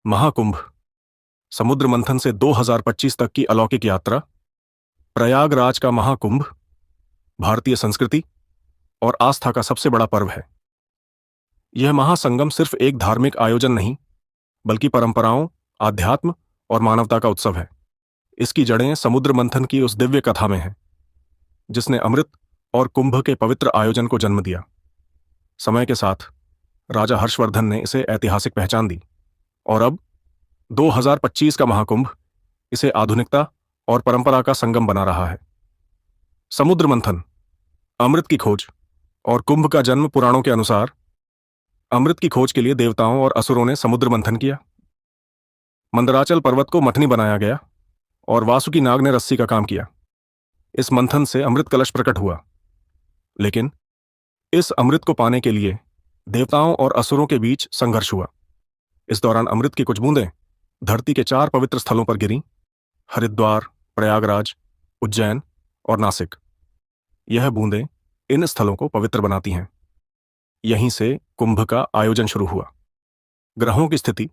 महाकुंभ, समुद्र मंथन से 2025 तक की अलौकिक यात्रा। प्रयागराज का महाकुंभ भारतीय संस्कृति और आस्था का सबसे बड़ा पर्व है। यह महासंगम सिर्फ एक धार्मिक आयोजन नहीं, बल्कि परंपराओं, आध्यात्म और मानवता का उत्सव है। इसकी जड़ें समुद्र मंथन की उस दिव्य कथा में हैं, जिसने अमृत और कुंभ के पवित्र आयोजन को जन्म दिया। समय के साथ राजा हर्षवर्धन ने इसे ऐतिहासिक पहचान दी, और अब 2025 का महाकुंभ इसे आधुनिकता और परंपरा का संगम बना रहा है। समुद्र मंथन, अमृत की खोज, और कुंभ का जन्म। पुराणों के अनुसार अमृत की खोज के लिए देवताओं और असुरों ने समुद्र मंथन किया। मंदराचल पर्वत को मथनी बनाया गया और वासुकी नाग ने रस्सी का काम किया। इस मंथन से अमृत कलश प्रकट हुआ। लेकिन इस अमृत को पाने के लिए देवताओं और असुरों के बीच संघर्ष हुआ। इस दौरान अमृत की कुछ बूंदें धरती के 4 पवित्र स्थलों पर गिरीं: हरिद्वार, प्रयागराज, उज्जैन और नासिक। यह बूंदें इन स्थलों को पवित्र बनाती हैं। यहीं से कुंभ का आयोजन शुरू हुआ। ग्रहों की स्थिति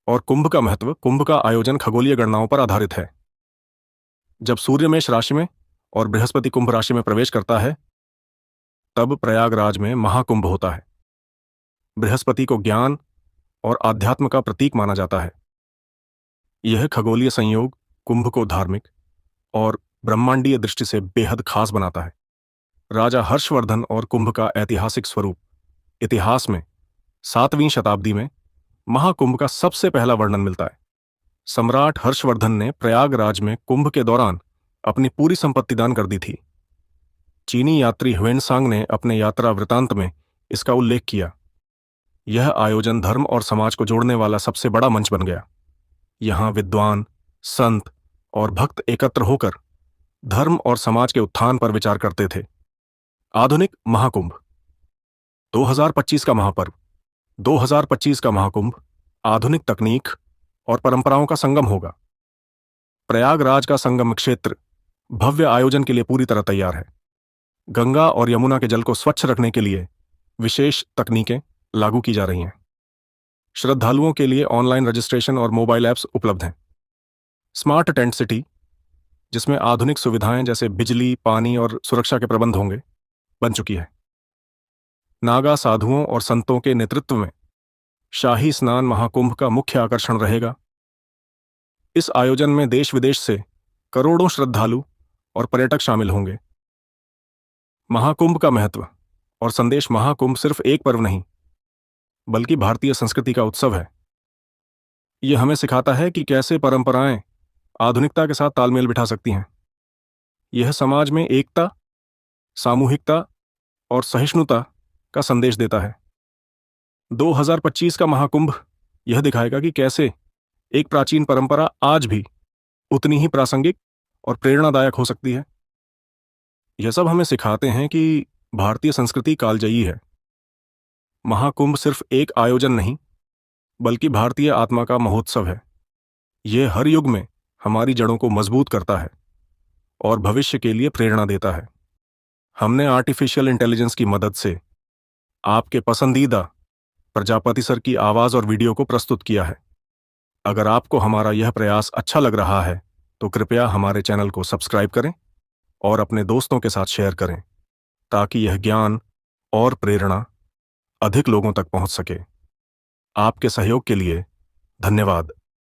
और कुंभ का महत्व। कुंभ का आयोजन खगोलीय गणनाओं पर आधारित है। जब सूर्य मेष राशि में और बृहस्पति कुंभ राशि में प्रवेश करता है, तब प्रयागराज में महाकुंभ होता है। बृहस्पति को ज्ञान और आध्यात्म का प्रतीक माना जाता है। यह खगोलीय संयोग कुंभ को धार्मिक और ब्रह्मांडीय दृष्टि से बेहद खास बनाता है। राजा हर्षवर्धन और कुंभ का ऐतिहासिक स्वरूप। इतिहास में 7वीं शताब्दी में महाकुंभ का सबसे पहला वर्णन मिलता है। सम्राट हर्षवर्धन ने प्रयागराज में कुंभ के दौरान अपनी पूरी संपत्ति दान कर दी थी। चीनी यात्री ह्वेनसांग ने अपने यात्रा वृतांत में इसका उल्लेख किया। यह आयोजन धर्म और समाज को जोड़ने वाला सबसे बड़ा मंच बन गया। यहां विद्वान, संत और भक्त एकत्र होकर धर्म और समाज के उत्थान पर विचार करते थे। आधुनिक महाकुंभ, 2025 का महापर्व। 2025 का महाकुंभ आधुनिक तकनीक और परंपराओं का संगम होगा। प्रयागराज का संगम क्षेत्र भव्य आयोजन के लिए पूरी तरह तैयार है। गंगा और यमुना के जल को स्वच्छ रखने के लिए विशेष तकनीकें लागू की जा रही हैं। श्रद्धालुओं के लिए ऑनलाइन रजिस्ट्रेशन और मोबाइल ऐप्स उपलब्ध हैं। स्मार्ट टेंट सिटी, जिसमें आधुनिक सुविधाएं जैसे बिजली, पानी और सुरक्षा के प्रबंध होंगे, बन चुकी है। नागा साधुओं और संतों के नेतृत्व में शाही स्नान महाकुंभ का मुख्य आकर्षण रहेगा। इस आयोजन में देश विदेश से करोड़ों श्रद्धालु और पर्यटक शामिल होंगे। महाकुंभ का महत्व और संदेश। महाकुंभ सिर्फ एक पर्व नहीं, बल्कि भारतीय संस्कृति का उत्सव है। यह हमें सिखाता है कि कैसे परंपराएं आधुनिकता के साथ तालमेल बिठा सकती हैं। यह समाज में एकता, सामूहिकता और सहिष्णुता का संदेश देता है। 2025 का महाकुंभ यह दिखाएगा कि कैसे एक प्राचीन परंपरा आज भी उतनी ही प्रासंगिक और प्रेरणादायक हो सकती है। यह सब हमें सिखाते हैं कि भारतीय संस्कृति कालजयी है। महाकुंभ सिर्फ एक आयोजन नहीं, बल्कि भारतीय आत्मा का महोत्सव है। यह हर युग में हमारी जड़ों को मजबूत करता है और भविष्य के लिए प्रेरणा देता है। हमने आर्टिफिशियल इंटेलिजेंस की मदद से आपके पसंदीदा प्रजापति सर की आवाज और वीडियो को प्रस्तुत किया है। अगर आपको हमारा यह प्रयास अच्छा लग रहा है, तो कृपया हमारे चैनल को सब्सक्राइब करें और अपने दोस्तों के साथ शेयर करें, ताकि यह ज्ञान और प्रेरणा अधिक लोगों तक पहुंच सके। आपके सहयोग के लिए धन्यवाद।